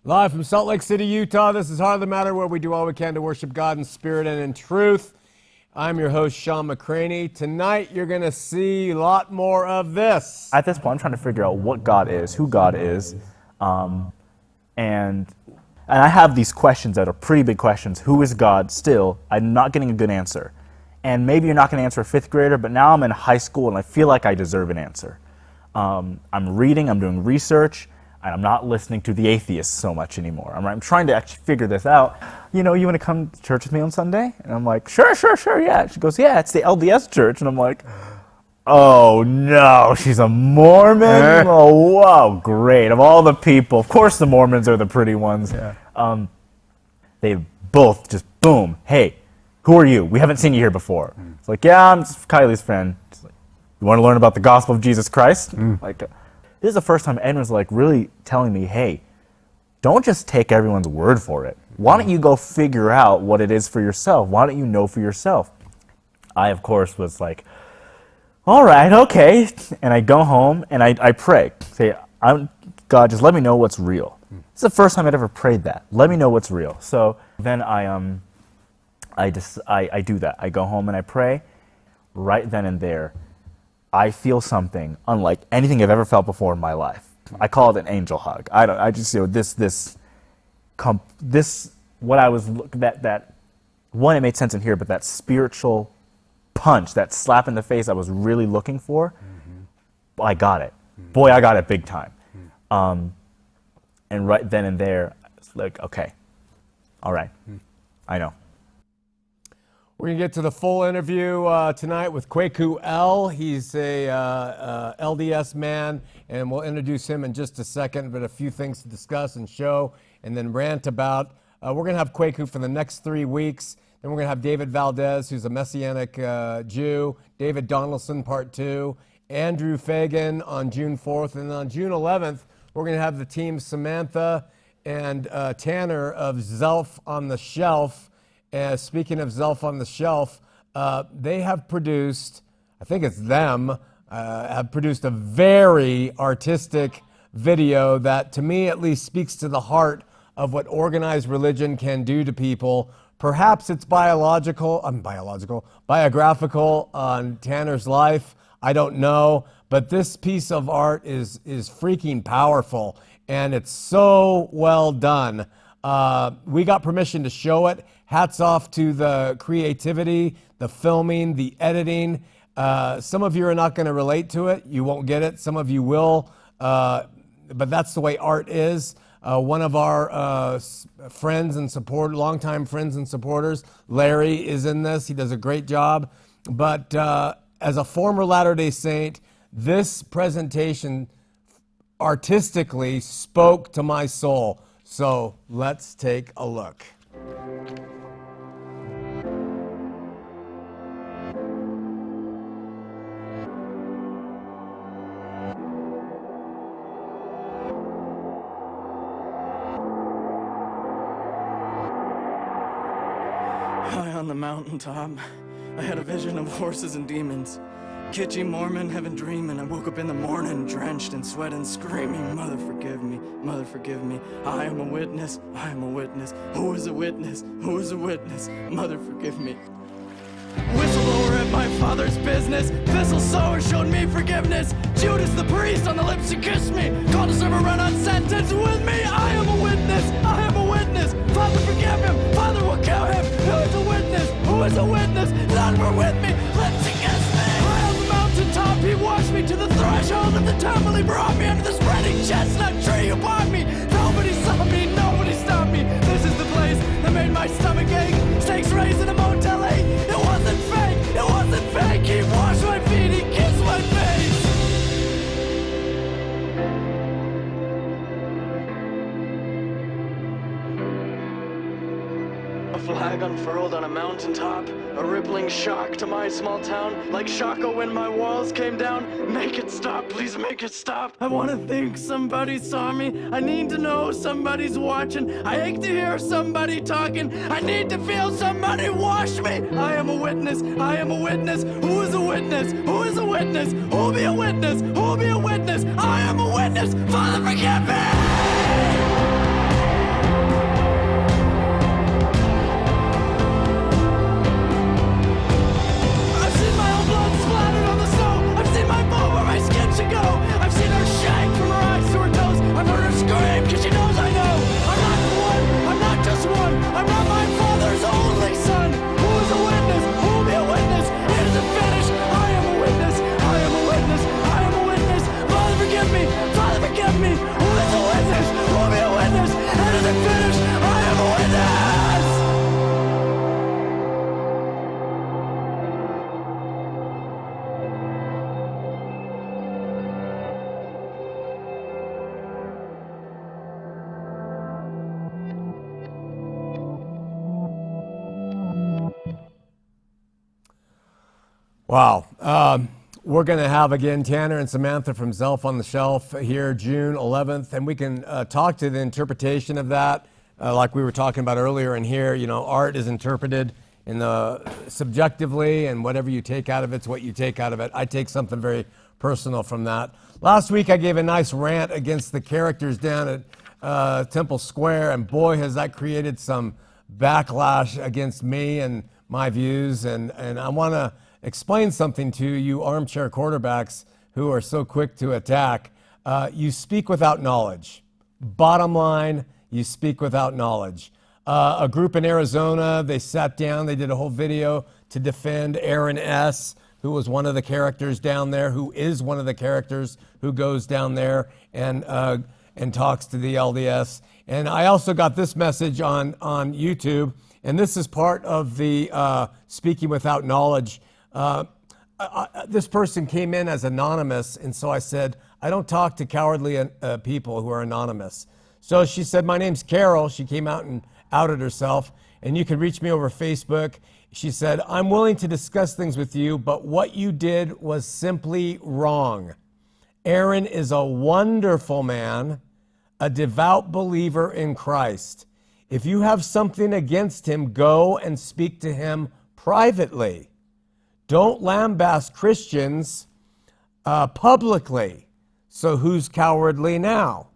Live from Salt Lake City, Utah, this is Heart of the Matter, where we do all we can to worship God in spirit and in truth. I'm your host, Shawn McCraney. Tonight, you're going to see a lot more of this. At this point, I'm trying to figure out what God is, who God is, and I have these questions that are pretty big questions. Who is God? Still, I'm not getting a good answer. And maybe you're not going to answer a fifth grader, but now I'm in high school, and I feel like I deserve an answer. I'm reading, I'm doing research, and I'm not listening to the atheists so much anymore. I'm trying to actually figure this out. You know, you want to come to church with me on Sunday? And I'm like, sure, yeah. She goes, yeah, it's the LDS church. And I'm like, oh no, she's a Mormon? Oh, wow, great. Of all the people, of course the Mormons are the pretty ones. Yeah. They both just, boom, hey, who are you? We haven't seen you here before. It's like, yeah, I'm just Kylie's friend. She's like, you want to learn about the gospel of Jesus Christ? Like, this is the first time anyone's like really telling me, hey, don't just take everyone's word for it. Why don't you go figure out what it is for yourself? Why don't you know for yourself? I, of course, was like, all right, okay. And I go home and I pray. Say, God, just let me know what's real. It's the first time I'd ever prayed that. Let me know what's real. So then I do that. I go home and I pray. Right then and there, I feel something unlike anything I've ever felt before in my life. I call it an angel hug. One, it made sense in here, but that spiritual punch, that slap in the face I was really looking for, I got it. Boy, I got it big time. And right then and there, it's like, okay, all right, I know. We're going to get to the full interview tonight with Kwaku L. He's a LDS man, and we'll introduce him in just a second, but a few things to discuss and show and then rant about. We're going to have Kwaku for the next 3 weeks. Then we're going to have David Valdez, who's a Messianic Jew, David Donaldson, part 2, Andrew Fagan on June 4th, and on June 11th, we're going to have the team Samantha and Tanner of Zelf on the Shelf. Speaking of Zelf on the Shelf, they have produced, I think it's them, have produced a very artistic video that, to me at least, speaks to the heart of what organized religion can do to people. Perhaps it's biographical on Tanner's life. I don't know, but this piece of art is freaking powerful, and it's so well done. We got permission to show it. Hats off to the creativity, the filming, the editing. Some of you are not going to relate to it. You won't get it. Some of you will. But that's the way art is. One of our friends and longtime friends and supporters, Larry, is in this. He does a great job. But as a former Latter-day Saint, this presentation artistically spoke to my soul. So let's take a look. High on the mountaintop, I had a vision of horses and demons. Kitschy Mormon, heaven dreaming. I woke up in the morning, drenched in sweat and screaming, Mother forgive me, Mother forgive me. I am a witness, I am a witness. Who is a witness? Who is a witness? Mother forgive me. Whistleblower at my father's business. Thistle sower showed me forgiveness. Judas the priest on the lips to kiss me. Called to serve a run-on sentence with me. I am a witness, I am a witness. Father forgive him, Father will kill him. Who is a witness? Who is a witness? None were with me, lips against me. High on the mountaintop, he washed me to the threshold of the temple. He brought me under the spreading chestnut tree upon me. Nobody saw me, nobody stopped me. This is the place that made my stomach ache. Stakes raised in a Motel 8. It wasn't fake, it wasn't fake. He washed my feet, he kissed my face. A flag unfurled on a mountaintop, a rippling shock to my small town, like Shaka when my walls came down. Make it stop, please make it stop. I wanna think somebody saw me. I need to know somebody's watching. I ache to hear somebody talking. I need to feel somebody wash me. I am a witness, I am a witness. Who is a witness? Who is a witness? Who'll be a witness? Who'll be a witness? I am a witness. Father, forgive me! Wow. We're going to have, again, Tanner and Samantha from Zelf on the Shelf here June 11th, and we can talk to the interpretation of that. Like we were talking about earlier in here, art is interpreted subjectively, and whatever you take out of it's what you take out of it. I take something very personal from that. Last week I gave a nice rant against the characters down at Temple Square, and boy, has that created some backlash against me and my views, and I want to explain something to you armchair quarterbacks who are so quick to attack. You speak without knowledge. Bottom line, you speak without knowledge. A group in Arizona, they sat down, they did a whole video to defend Aaron S., who was one of the characters down there, who is one of the characters who goes down there and talks to the LDS. And I also got this message on YouTube, and this is part of the speaking without knowledge. This person came in as anonymous, and so I said, I don't talk to cowardly people who are anonymous. So she said, my name's Carol. She came out and outed herself, and you can reach me over Facebook. She said, I'm willing to discuss things with you, but what you did was simply wrong. Aaron is a wonderful man, a devout believer in Christ. If you have something against him, go and speak to him privately. Don't lambast Christians publicly. So who's cowardly now?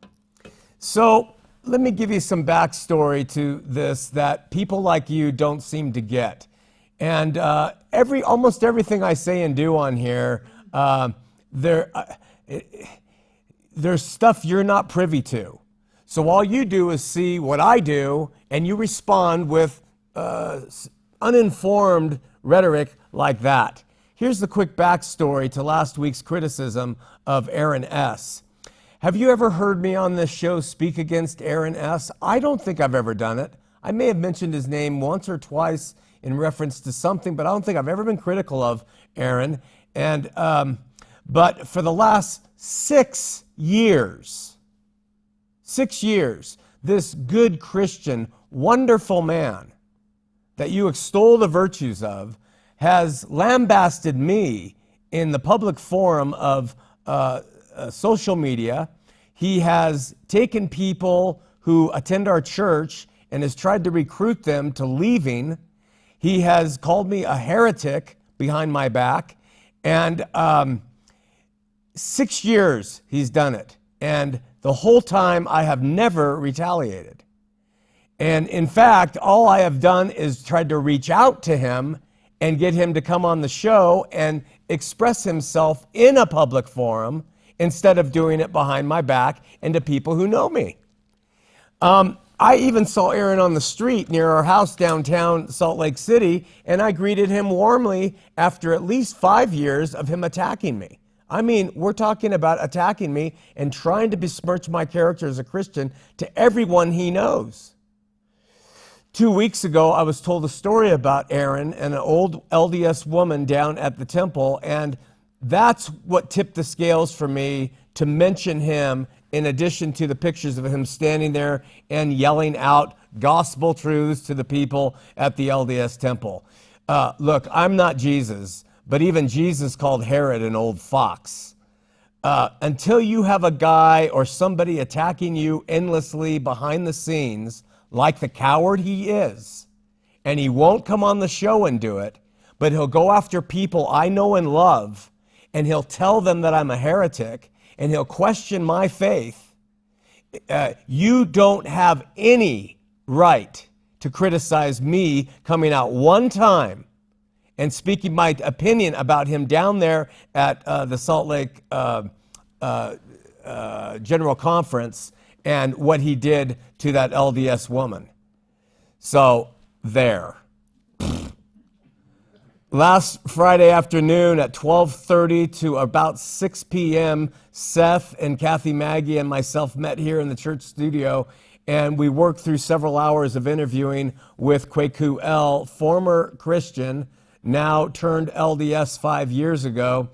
So let me give you some backstory to this that people like you don't seem to get. And almost everything I say and do on here, there's stuff you're not privy to. So all you do is see what I do, and you respond with uninformed rhetoric like that. Here's the quick backstory to last week's criticism of Aaron S. Have you ever heard me on this show speak against Aaron S.? I don't think I've ever done it. I may have mentioned his name once or twice in reference to something, but I don't think I've ever been critical of Aaron. And but for the last 6 years, this good Christian, wonderful man that you extol the virtues of has lambasted me in the public forum of social media. He has taken people who attend our church and has tried to recruit them to leaving. He has called me a heretic behind my back. And 6 years he's done it. And the whole time I have never retaliated. And in fact, all I have done is tried to reach out to him and get him to come on the show and express himself in a public forum instead of doing it behind my back and to people who know me. I even saw Aaron on the street near our house downtown Salt Lake City, and I greeted him warmly after at least 5 years of him attacking me. I mean, we're talking about attacking me and trying to besmirch my character as a Christian to everyone he knows. 2 weeks ago, I was told a story about Aaron and an old LDS woman down at the temple, and that's what tipped the scales for me to mention him in addition to the pictures of him standing there and yelling out gospel truths to the people at the LDS temple. Look, I'm not Jesus, but even Jesus called Herod an old fox. Until you have a guy or somebody attacking you endlessly behind the scenes, like the coward he is, and he won't come on the show and do it, but he'll go after people I know and love, and he'll tell them that I'm a heretic, and he'll question my faith. You don't have any right to criticize me coming out one time and speaking my opinion about him down there at the Salt Lake General Conference and what he did to that LDS woman. So, there. Last Friday afternoon at 12:30 to about 6 p.m., Seth and Kathy Maggie and myself met here in the church studio, and we worked through several hours of interviewing with Kwaku L., former Christian, now turned LDS 5 years ago.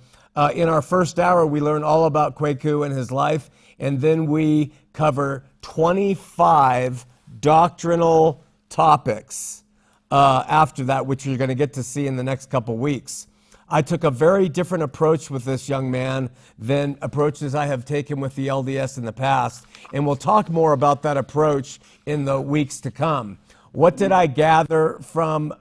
In our first hour, we learned all about Kwaku and his life, and then we cover 25 doctrinal topics after that, which you're going to get to see in the next couple weeks. I took a very different approach with this young man than approaches I have taken with the LDS in the past, and we'll talk more about that approach in the weeks to come. What did I gather from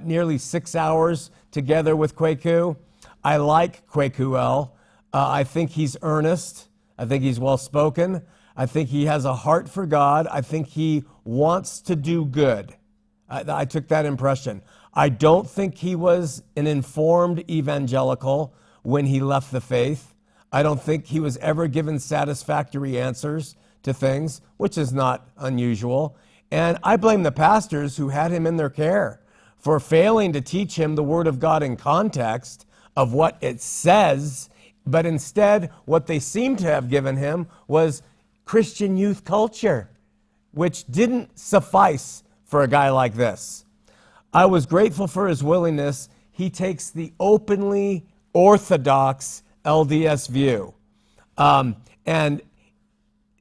nearly 6 hours together with Kwaku? I like Kwaku L. I think he's earnest. I think he's well-spoken. I think he has a heart for God. I think he wants to do good. I took that impression. I don't think he was an informed evangelical when he left the faith. I don't think he was ever given satisfactory answers to things, which is not unusual. And I blame the pastors who had him in their care for failing to teach him the Word of God in context of what it says, but instead what they seem to have given him was Christian youth culture, which didn't suffice for a guy like this. I was grateful for his willingness. He takes the openly orthodox LDS view. And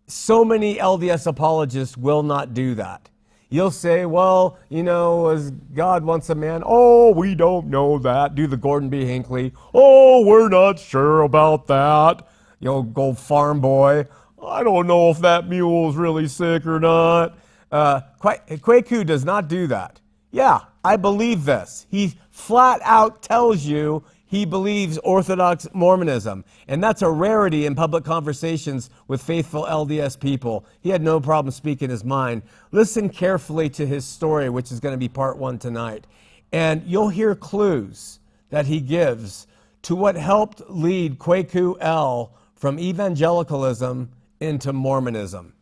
so many LDS apologists will not do that. You'll say, well, as God wants a man, oh, we don't know that. Do the Gordon B. Hinckley. Oh, we're not sure about that. Go farm boy. I don't know if that mule is really sick or not. Kwaku does not do that. Yeah, I believe this. He flat out tells you he believes Orthodox Mormonism, and that's a rarity in public conversations with faithful LDS people. He had no problem speaking his mind. Listen carefully to his story, which is going to be part 1 tonight, and you'll hear clues that he gives to what helped lead Kwaku L from evangelicalism into Mormonism.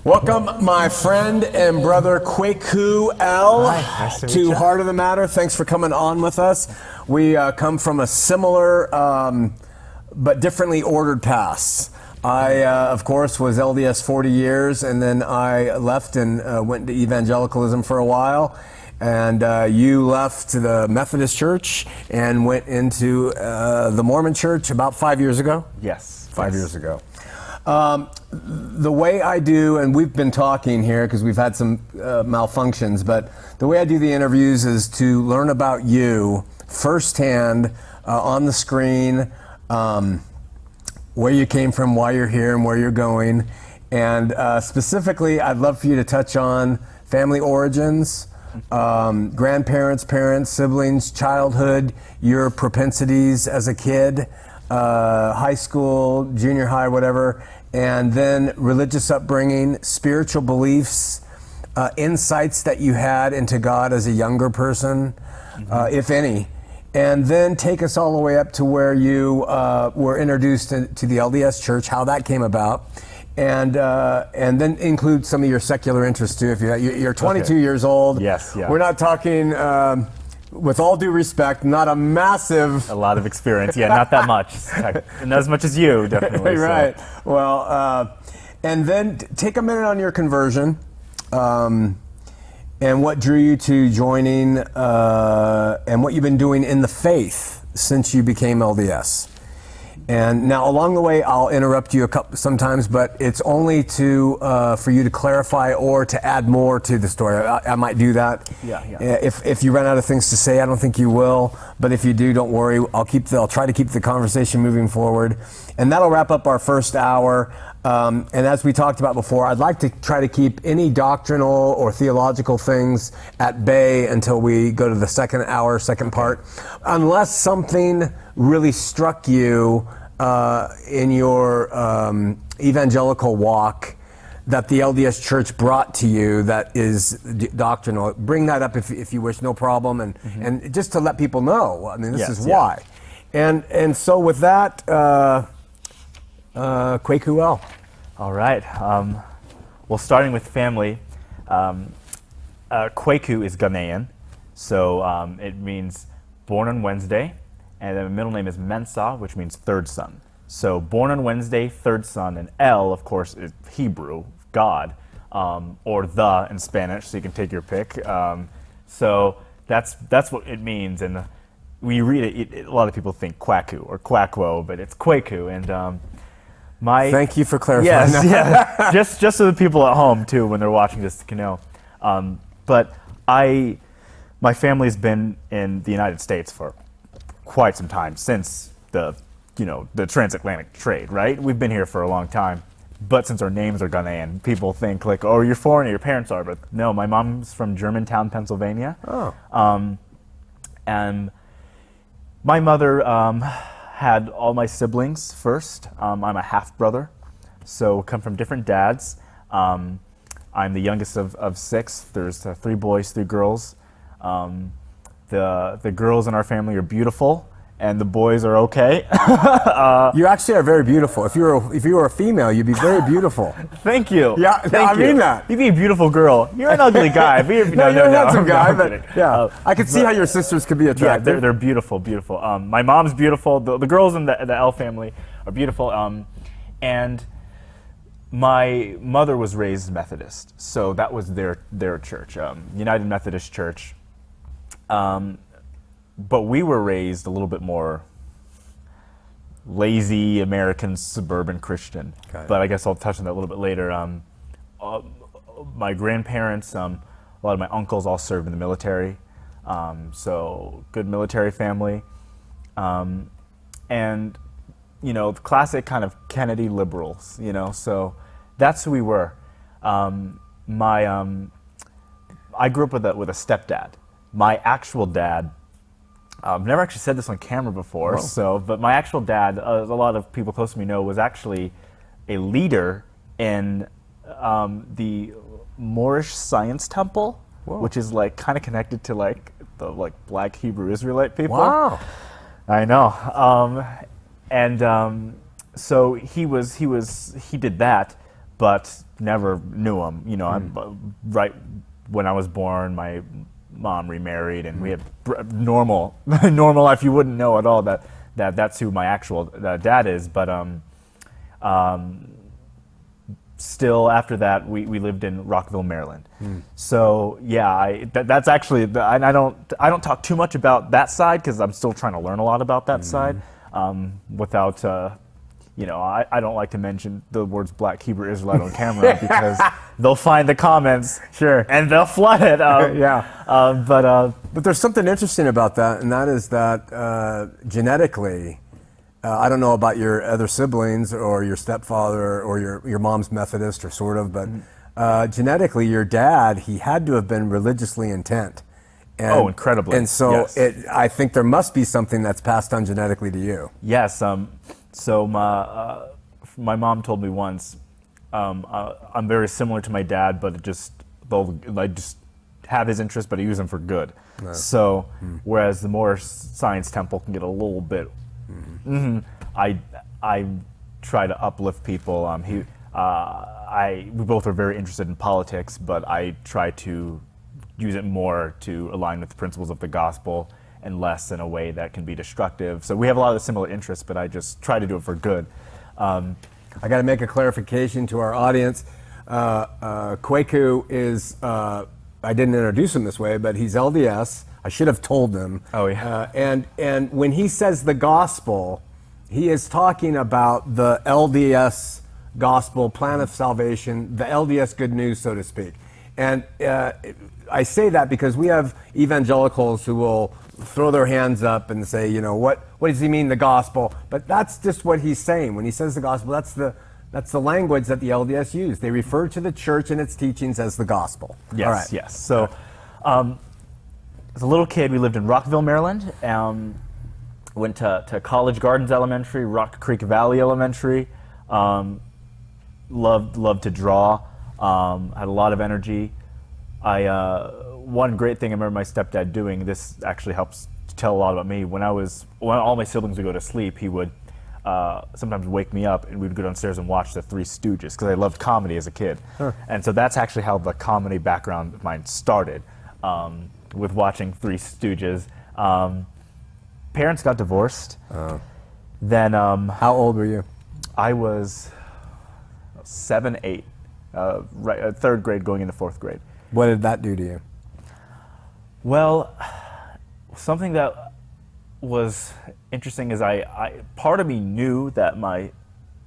Welcome, my friend and brother Kwaku L. Nice to meet to you. Heart of the Matter. Thanks for coming on with us. We come from a similar but differently ordered past. I, of course, was LDS 40 years, and then I left and went to evangelicalism for a while. And you left the Methodist Church and went into the Mormon Church about 5 years ago? Yes. 5 years ago. The way I do, and we've been talking here because we've had some malfunctions, but the way I do the interviews is to learn about you firsthand on the screen, where you came from, why you're here, and where you're going. And specifically, I'd love for you to touch on family origins, grandparents, parents, siblings, childhood, your propensities as a kid, high school, junior high, whatever, and then religious upbringing, spiritual beliefs, insights that you had into God as a younger person, if any, and then take us all the way up to where you were introduced to the LDS Church, how that came about, and then include some of your secular interests too. If you're 22 years old, Yes, yeah. We're not talking. With all due respect, not a massive... A lot of experience. Yeah, not that much. Not as much as you, definitely. Right. Well, and then take a minute on your conversion and what drew you to joining and what you've been doing in the faith since you became LDS. And now along the way, I'll interrupt you sometimes, but it's only for you to clarify or to add more to the story. I might do that. Yeah. If you run out of things to say, I don't think you will. But if you do, don't worry. I'll try to keep the conversation moving forward, and that'll wrap up our first hour. And as we talked about before, I'd like to try to keep any doctrinal or theological things at bay until we go to the second hour, second part, unless something really struck you in your evangelical walk that the LDS Church brought to you that is doctrinal. Bring that up if you wish, no problem, and just to let people know. I mean, this is why. And so with that, Kwaku L. All right. Well, starting with family, Kwaku is Ghanaian, so it means born on Wednesday, and then the middle name is Mensah, which means third son. So born on Wednesday, third son, and El, of course, is Hebrew, God, or the in Spanish, so you can take your pick. So that's what it means, and we read it. A lot of people think Kwaku or Kwakwo, but it's Kwaku, and Thank you for clarifying. Yes, yeah. just so the people at home too, when they're watching this, can know. But my family's been in the United States for quite some time, since the transatlantic trade, right? We've been here for a long time. But since our names are Ghanaian, people think like, oh, you're foreign, your parents are. But no, my mom's from Germantown, Pennsylvania. Oh. And my mother had all my siblings first. I'm a half-brother, so come from different dads. I'm the youngest of 6. There's 3 boys, 3 girls. The girls in our family are beautiful, and the boys are okay. You actually are very beautiful. If you were a female, you'd be very beautiful. Thank you. Yeah, Thank I mean that. You'd be a beautiful girl. You're an ugly guy. No, you're a handsome guy, I'm but kidding. yeah, I could see how your sisters could be Yeah, attractive. they're beautiful, beautiful. My mom's beautiful. The girls in the L family are beautiful. And my mother was raised Methodist, so that was their church, United Methodist Church. But we were raised a little bit more lazy American suburban Christian. Okay. But I guess I'll touch on that a little bit later. My grandparents, a lot of my uncles all served in the military, so good military family. And, the classic kind of Kennedy liberals, so that's who we were. I grew up with a stepdad. My actual dad, I've never actually said this on camera before, but my actual dad, a lot of people close to me know, was actually a leader in the Moorish Science Temple, which is like kind of connected to the Black Hebrew Israelite people. Wow. I know. So he did that, but never knew him. Right when I was born, my mom remarried, and we had normal life. You wouldn't know at all that's who my actual dad is. But still, after that, we lived in Rockville, Maryland. So yeah, that's actually I don't talk too much about that side because I'm still trying to learn a lot about that side. Without I don't like to mention the words Black Hebrew Israelite on camera because they'll find the comments, and they'll flood it. But there's something interesting about that, and that is that genetically, I don't know about your other siblings or your stepfather or your mom's Methodist or sort of, but genetically, your dad, he had to have been religiously intent. And, incredibly. And so yes. I think there must be something that's passed on genetically to you. Yes. So my mom told me once, I'm very similar to my dad, but I just have his interests, but I use them for good. No. So whereas the Moorish Science Temple can get a little bit, I try to uplift people. We both are very interested in politics, but I try to use it more to align with the principles of the gospel and less in a way that can be destructive. So we have a lot of similar interests, but I just try to do it for good. I got to make a clarification to our audience. Kwaku is, I didn't introduce him this way, but he's LDS. I should have told them. Oh, yeah. And when he says the gospel, he is talking about the LDS gospel, plan of salvation, the LDS good news, so to speak. And I say that because we have evangelicals who will throw their hands up and say, what does he mean, the gospel? But that's just what he's saying. When he says the gospel, that's the language that the LDS use. They refer to the church and its teachings as the gospel. Yes, all right. Yes. So as a little kid, we lived in Rockville, Maryland. Went to College Gardens Elementary, Rock Creek Valley Elementary. Loved to draw. Had a lot of energy. One great thing I remember my stepdad doing, this actually helps to tell a lot about me, when all my siblings would go to sleep, he would sometimes wake me up and we'd go downstairs and watch the Three Stooges, because I loved comedy as a kid. Huh. And so that's actually how the comedy background of mine started, with watching Three Stooges. Parents got divorced. Then how old were you? I was 7, 8, third grade going into fourth grade. What did that do to you? Well, something that was interesting is part of me knew that my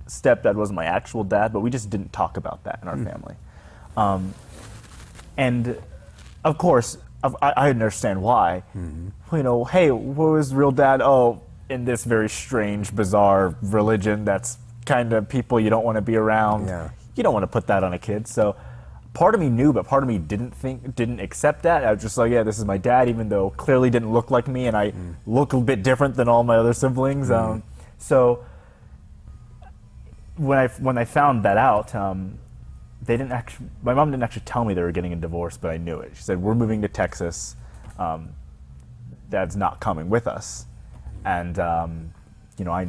stepdad wasn't my actual dad, but we just didn't talk about that in our family. And of course, I understand why. You know, hey, what was real dad? Oh, in this very strange, bizarre religion that's kind of people you don't want to be around. Yeah. You don't want to put that on a kid. So part of me knew, but part of me didn't accept that. I was just like, yeah, this is my dad, even though clearly didn't look like me, and I look a bit different than all my other siblings. So when I found that out, my mom didn't actually tell me they were getting a divorce, but I knew it. She said, we're moving to Texas. Dad's not coming with us. And, you know, I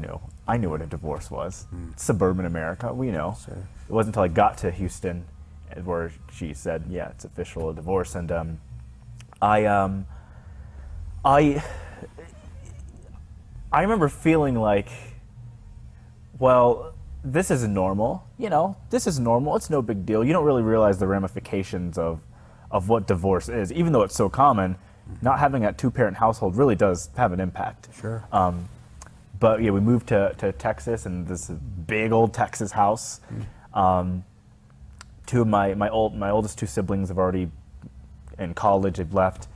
knew what a divorce was. Suburban America, we know. Sure. It wasn't until I got to Houston where she said, yeah, it's official, a divorce. And I remember feeling like, well, this isn't normal. You know, this is normal. It's no big deal. You don't really realize the ramifications of what divorce is. Even though it's so common, not having that two-parent household really does have an impact. Sure. But yeah, we moved to Texas, and this big old Texas house. Two of my oldest two siblings have already in college. They've left,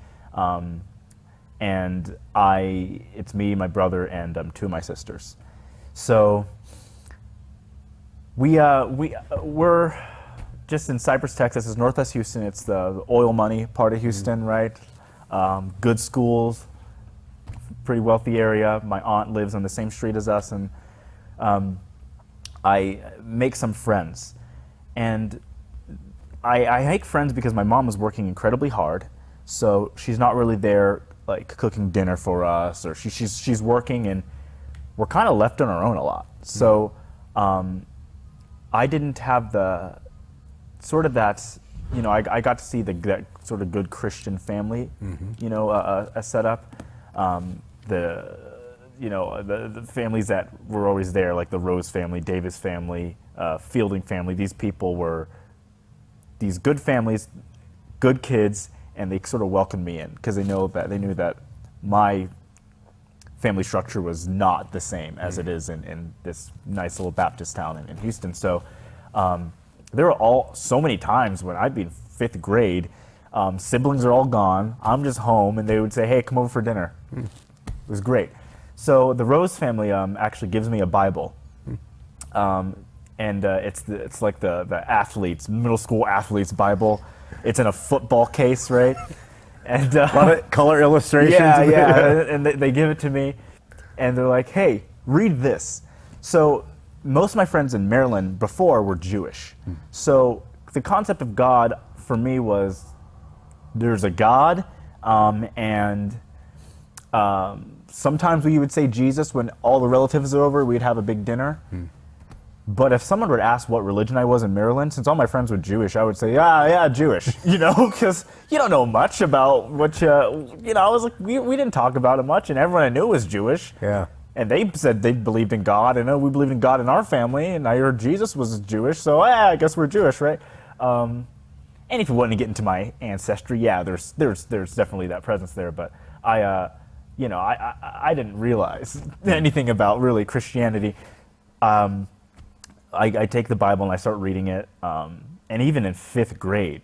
and it's me, my brother, and two of my sisters. So we're just in Cypress, Texas. It's northwest Houston. It's the oil money part of Houston, right? Good schools, pretty wealthy area. My aunt lives on the same street as us, and I make some friends. And I make friends because my mom is working incredibly hard, so she's not really there like cooking dinner for us, or she's working, and we're kind of left on our own a lot. So I didn't have the sort of that, you know, I got to see that sort of good Christian family, you know, a setup. The families that were always there, like the Rose family, Davis family, Fielding family. These people were these good families, good kids, and they sort of welcomed me in because they knew that my family structure was not the same as it is in this nice little Baptist town in Houston. So there were so many times when I'd be in 5th grade, siblings are all gone, I'm just home, and they would say, hey, come over for dinner. It was great. So the Rose family actually gives me a Bible. And it's like the athletes, middle school athletes Bible. It's in a football case, right? And Love it. Color illustrations. Yeah. And they give it to me, and they're like, "Hey, read this." So most of my friends in Maryland before were Jewish. So the concept of God for me was there's a God, and sometimes we would say Jesus when all the relatives are over. We'd have a big dinner. But if someone would ask what religion I was in Maryland, since all my friends were Jewish, I would say, yeah, Jewish, you know, because you don't know much about what, I was like, we didn't talk about it much, and everyone I knew was Jewish. Yeah. And they said they believed in God, and we believed in God in our family, and I heard Jesus was Jewish, so I guess we're Jewish, right? And if you want to get into my ancestry, yeah, there's definitely that presence there, but I didn't realize anything about really Christianity. I take the Bible and I start reading it, and even in 5th grade,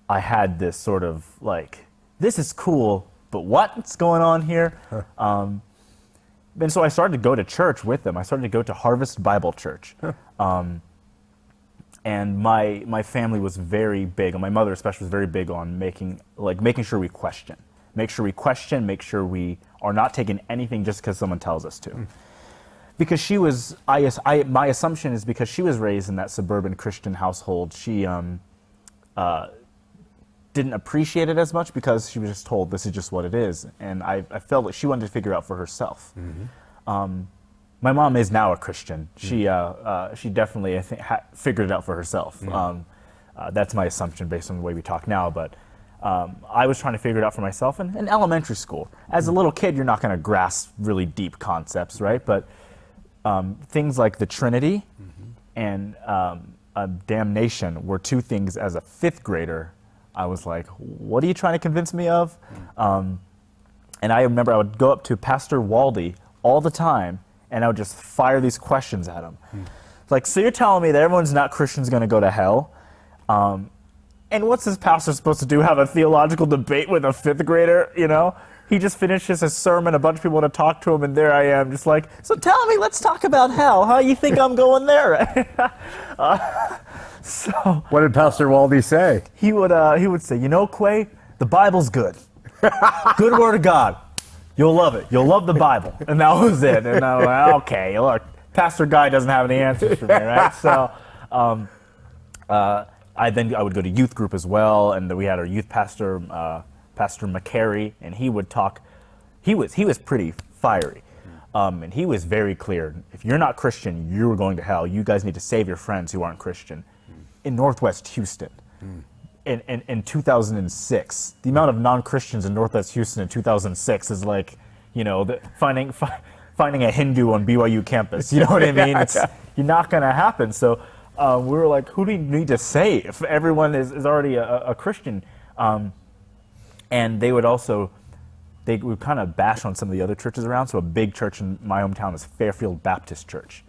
I had this sort of like, this is cool, but what's going on here? And so I started to go to church with them. I started to go to Harvest Bible Church. And my family was very big, and my mother especially was very big on making sure we question. Make sure we are not taking anything just because someone tells us to. Because she was, my assumption is because she was raised in that suburban Christian household, she didn't appreciate it as much because she was just told this is just what it is. And I felt like she wanted to figure out for herself. My mom is now a Christian. She definitely, I think, figured it out for herself. That's my assumption based on the way we talk now. But I was trying to figure it out for myself in elementary school. As a little kid, you're not going to grasp really deep concepts, right? But things like the Trinity and damnation were two things as a 5th grader. I was like, what are you trying to convince me of? And I remember I would go up to Pastor Waldy all the time, and I would just fire these questions at him. Like, so you're telling me that everyone's not Christians going to go to hell? And what's this pastor supposed to do? Have a theological debate with a fifth grader, you know? He just finishes his sermon, a bunch of people want to talk to him, and there I am, just like, so tell me, let's talk about hell. How you think I'm going there? So What did Pastor Waldy say? he would say, you know, Quay, the Bible's good. Good word of God. You'll love it. You'll love the Bible. And that was it. And I was like, okay, look, Pastor Guy doesn't have any answers for me, right? So I would go to youth group as well, and we had our youth pastor, Pastor McCraney, and he would talk. He was pretty fiery, and he was very clear. If you're not Christian, you're going to hell. You guys need to save your friends who aren't Christian. In Northwest Houston, in 2006, the amount of non-Christians in Northwest Houston in 2006 is like, you know, finding a Hindu on BYU campus. You know what I mean? It's you're not going to happen. So we were like, who do you need to save? Everyone is already a Christian. And they would kind of bash on some of the other churches around. So a big church in my hometown is Fairfield Baptist Church.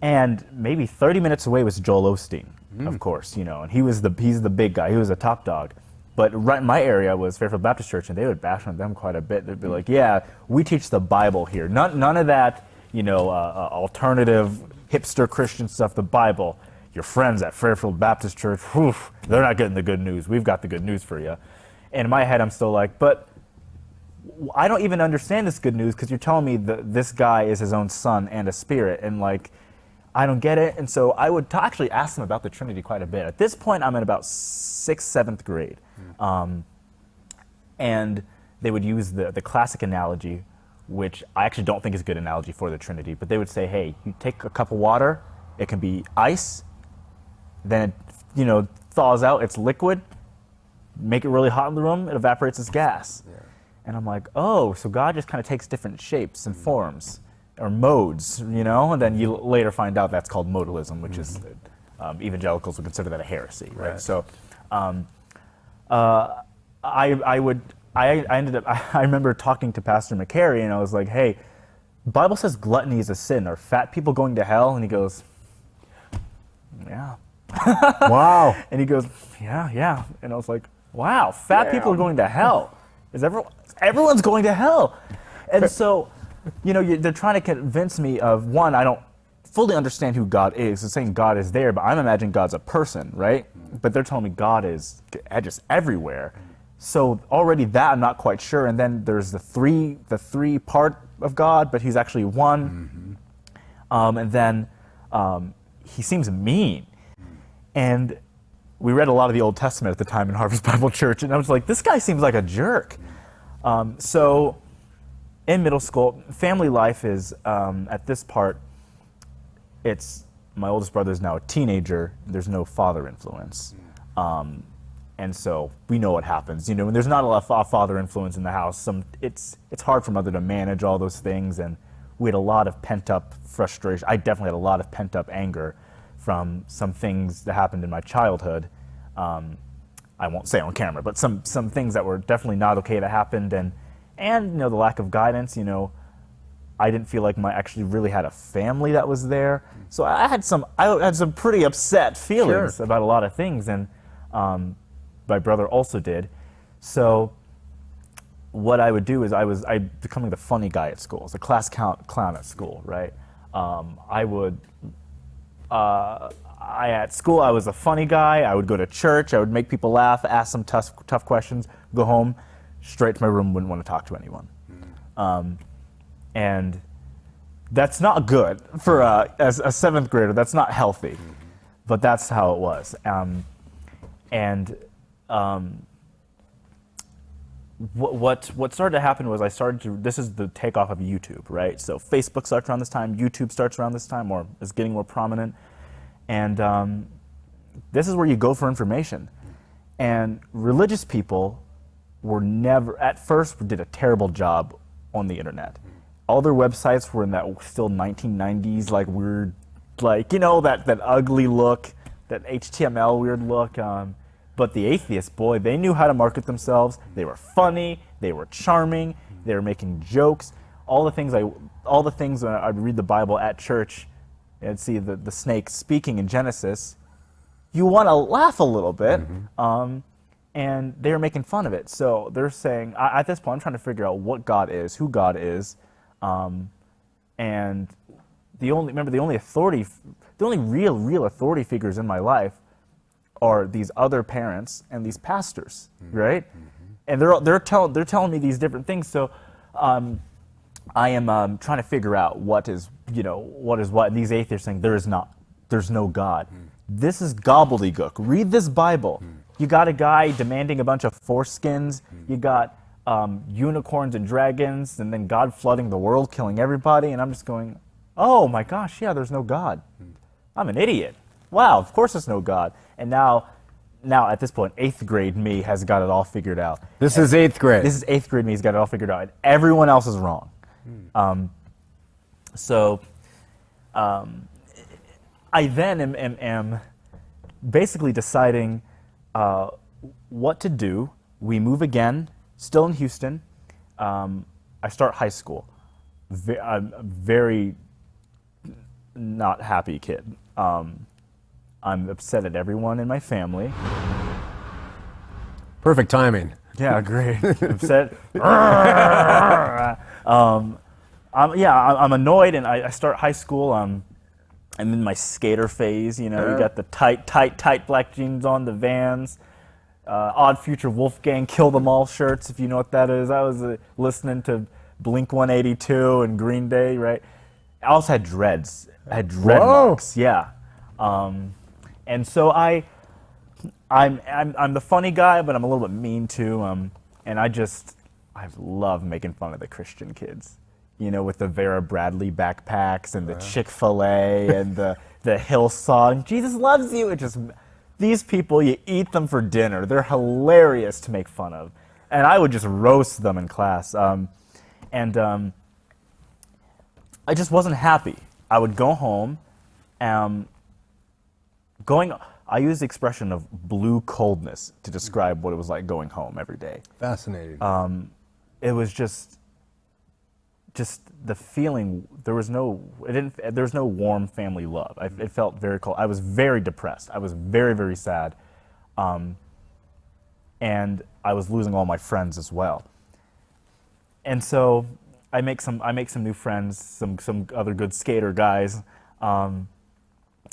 And maybe 30 minutes away was Joel Osteen, of course, you know, and he's the big guy. He was a top dog. But right in my area was Fairfield Baptist Church, and they would bash on them quite a bit. They'd be like, yeah, we teach the Bible here. None of that, you know, alternative, hipster Christian stuff, the Bible. Your friends at Fairfield Baptist Church, whew, they're not getting the good news. We've got the good news for you. And in my head, I'm still like, but I don't even understand this good news because you're telling me that this guy is his own son and a spirit, and like, I don't get it. And so I would actually ask them about the Trinity quite a bit. At this point, I'm in about 6th, 7th grade. And they would use the classic analogy, which I actually don't think is a good analogy for the Trinity, but they would say, hey, you take a cup of water, it can be ice, then it, you know, thaws out, it's liquid, make it really hot in the room, it evaporates as gas. Yeah. And I'm like, oh, so God just kind of takes different shapes and forms, or modes, you know, and then you later find out that's called modalism, which is, evangelicals would consider that a heresy, right? So I remember talking to Pastor McCraney, and I was like, hey, the Bible says gluttony is a sin. Are fat people going to hell? And he goes, yeah. Wow. And he goes, yeah. And I was like, wow, fat people are going to hell. Everyone's going to hell. And so, you know, they're trying to convince me of, one, I don't fully understand who God is. They're saying God is there, but I'm imagining God's a person, right? But they're telling me God is just everywhere. So already that I'm not quite sure. And then there's the three part of God, but he's actually one. And then he seems mean. And we read a lot of the Old Testament at the time in Harvest Bible Church, and I was like, this guy seems like a jerk. So in middle school, family life is, at this part, it's my oldest brother is now a teenager. There's no father influence. And so we know what happens. You know, when there's not a lot of father influence in the house, it's hard for mother to manage all those things. And we had a lot of pent-up frustration. I definitely had a lot of pent-up anger from some things that happened in my childhood. I won't say on camera, but some things that were definitely not okay that happened. And you know, the lack of guidance, you know, I didn't feel like I actually really had a family that was there. So I had some pretty upset feelings about a lot of things, and my brother also did. So what I would do is I becoming the funny guy at school. I was a class clown at school, right? At school, I was a funny guy. I would go to church. I would make people laugh, ask some tough questions, go home, straight to my room, wouldn't want to talk to anyone. And that's not good for as a 7th grader. That's not healthy, but that's how it was. What started to happen was this is the takeoff of YouTube, right? So Facebook starts around this time, YouTube starts around this time, or is getting more prominent. And this is where you go for information. And religious people at first did a terrible job on the internet. All their websites were in that still 1990s, like weird, like, you know, that ugly look, that HTML weird look. But the atheists, boy, they knew how to market themselves. They were funny, they were charming, they were making jokes. All the things when I'd read the Bible at church, I'd see the snake speaking in Genesis. you want to laugh a little bit. And they were making fun of it. So they're saying, at this point, I'm trying to figure out what God is, who God is, and the only real authority figures in my life are these other parents and these pastors, right? And they're telling me these different things. So I am trying to figure out what is what. And these atheists saying there's no God. This is gobbledygook. Read this Bible. You got a guy demanding a bunch of foreskins. You got unicorns and dragons, and then God flooding the world, killing everybody. And I'm just going, oh my gosh, yeah, there's no God. I'm an idiot. Wow, of course there's no God. And now at this point, 8th grade me has got it all figured out. This is 8th grade. This is 8th grade me has got it all figured out. And everyone else is wrong. I then am basically deciding what to do. We move again, still in Houston. I start high school. I'm a very not happy kid. I'm upset at everyone in my family. Perfect timing. Yeah, great. Upset. I'm annoyed, and I start high school. I'm in my skater phase. You got the tight black jeans on, the Vans, Odd Future Wolfgang, Kill Them All shirts, if you know what that is. I was listening to Blink 182 and Green Day, right? I also had dreads. I had dreadlocks, yeah. And so I'm the funny guy, but I'm a little bit mean too. And I love making fun of the Christian kids. With the Vera Bradley backpacks and the Chick-fil-A and the Hillsong. Jesus loves you. These people, you eat them for dinner. They're hilarious to make fun of. And I would just roast them in class. I just wasn't happy. I would go home. I use the expression of blue coldness to describe what it was like going home every day. Fascinating. It was just the feeling. There was no warm family love. It felt very cold. I was very depressed. I was very, very sad, and I was losing all my friends as well. And so I make some new friends, some other good skater guys, and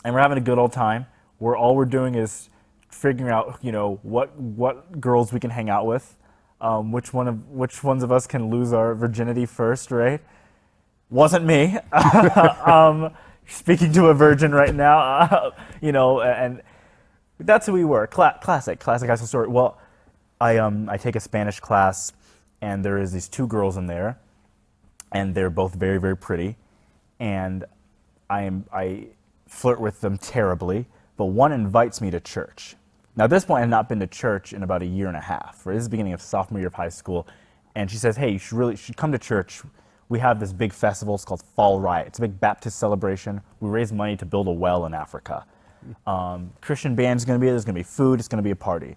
we're having a good old time. All we're doing is figuring out, what girls we can hang out with. Which ones of us can lose our virginity first, right? Wasn't me. Speaking to a virgin right now, and that's who we were. Classic high school story. Well, I take a Spanish class, and there is these 2 girls in there, and they're both very, very pretty, and I flirt with them terribly, but one invites me to church. Now, at this point, I had not been to church in about a year and a half. Right? This is the beginning of sophomore year of high school. And she says, hey, you should come to church. We have this big festival. It's called Fall Riot. It's a big Baptist celebration. We raise money to build a well in Africa. Christian band's going to be there. There's going to be food. It's going to be a party.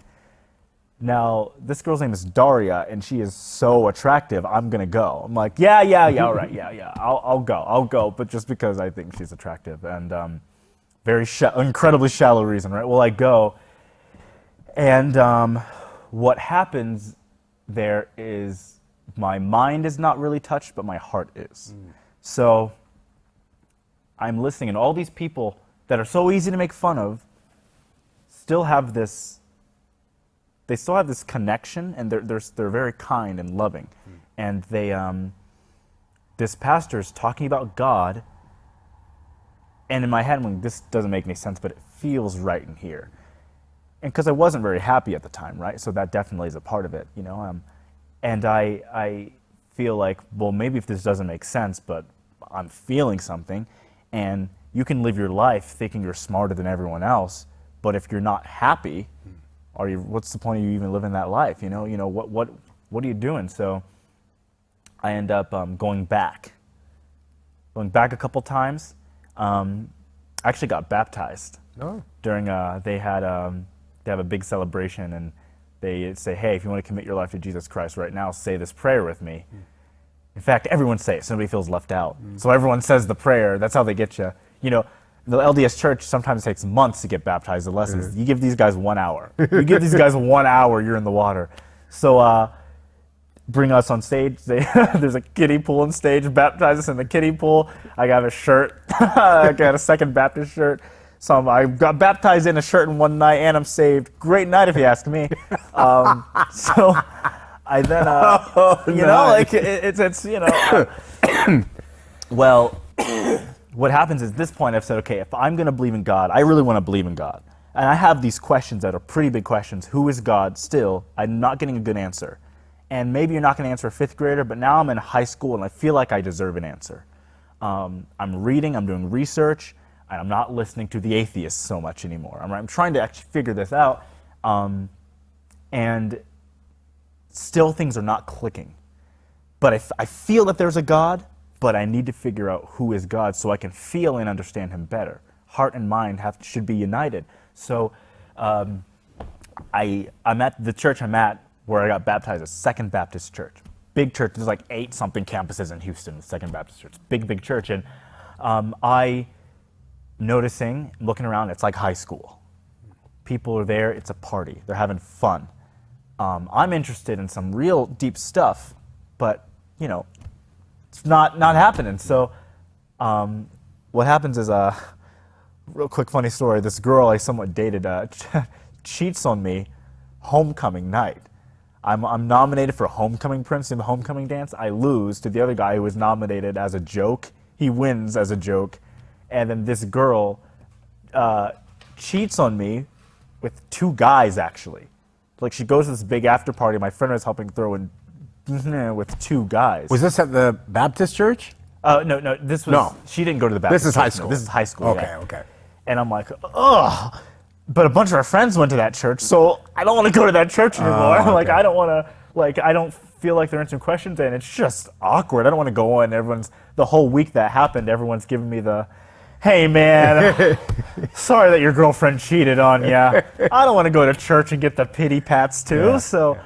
Now, this girl's name is Daria, and she is so attractive. I'm going to go. I'm like, yeah, all right, yeah. I'll go. But just because I think she's attractive. And incredibly shallow reason, right? Well, I go. And what happens there is my mind is not really touched, but my heart is. So I'm listening, and all these people that are so easy to make fun of still have this connection, and they're very kind and loving. And this pastor's talking about God, and in my head I'm like, this doesn't make any sense, but it feels right in here. And because I wasn't very happy at the time, right? So that definitely is a part of it, And I feel like, well, maybe if this doesn't make sense, but I'm feeling something, and you can live your life thinking you're smarter than everyone else, but if you're not happy, what's the point of you even living that life? What are you doing? So I end up going back a couple times. I actually got baptized. During they have a big celebration, and they say, hey, if you want to commit your life to Jesus Christ right now, say this prayer with me. In fact, everyone say it so nobody feels left out. So everyone says the prayer. That's how they get you. the LDS Church sometimes takes months to get baptized. The lessons, you give these guys 1 hour. You give these guys 1 hour, you're in the water. So bring us on stage. There's a kiddie pool on stage. Baptize us in the kiddie pool. I got a shirt. I got a Second Baptist shirt. So I got baptized in a shirt in one night, and I'm saved. Great night, if you ask me. So I then, you know, like it's you know. Well, what happens is, at this point, I've said, okay, if I'm going to believe in God, I really want to believe in God. And I have these questions that are pretty big questions. Who is God? Still, I'm not getting a good answer. And maybe you're not going to answer a fifth grader, but now I'm in high school and I feel like I deserve an answer. I'm reading, I'm doing research, and I'm not listening to the atheists so much anymore. I'm trying to actually figure this out, and still things are not clicking. But I feel that there's a God, but I need to figure out who is God so I can feel and understand him better. Heart and mind should be united. So I'm at the church I'm at where I got baptized, a Second Baptist church. Big church. There's like 8-something campuses in Houston, the Second Baptist church. Big church. And noticing, looking around, it's like high school. People are there, it's a party. They're having fun. I'm interested in some real deep stuff, but, you know, it's not happening. So what happens is, real quick funny story, this girl I somewhat dated cheats on me homecoming night. I'm nominated for homecoming prince in the homecoming dance. I lose to the other guy who was nominated as a joke. He wins as a joke. And then this girl cheats on me with 2 guys, actually. Like, she goes to this big after party. My friend was helping throw in with 2 guys. Was this at the Baptist church? No, this was... No. She didn't go to the Baptist This is church. high school. No, this is high school, Okay, yeah. okay. And I'm like, ugh. But a bunch of our friends went to that church, so I don't want to go to that church anymore. Okay. Like, I don't want to... Like, I don't feel like they're answering questions, and it's just awkward. I don't want to go in. The whole week that happened, everyone's giving me the... Hey, man, sorry that your girlfriend cheated on you. I don't want to go to church and get the pity pats, too. Yeah, So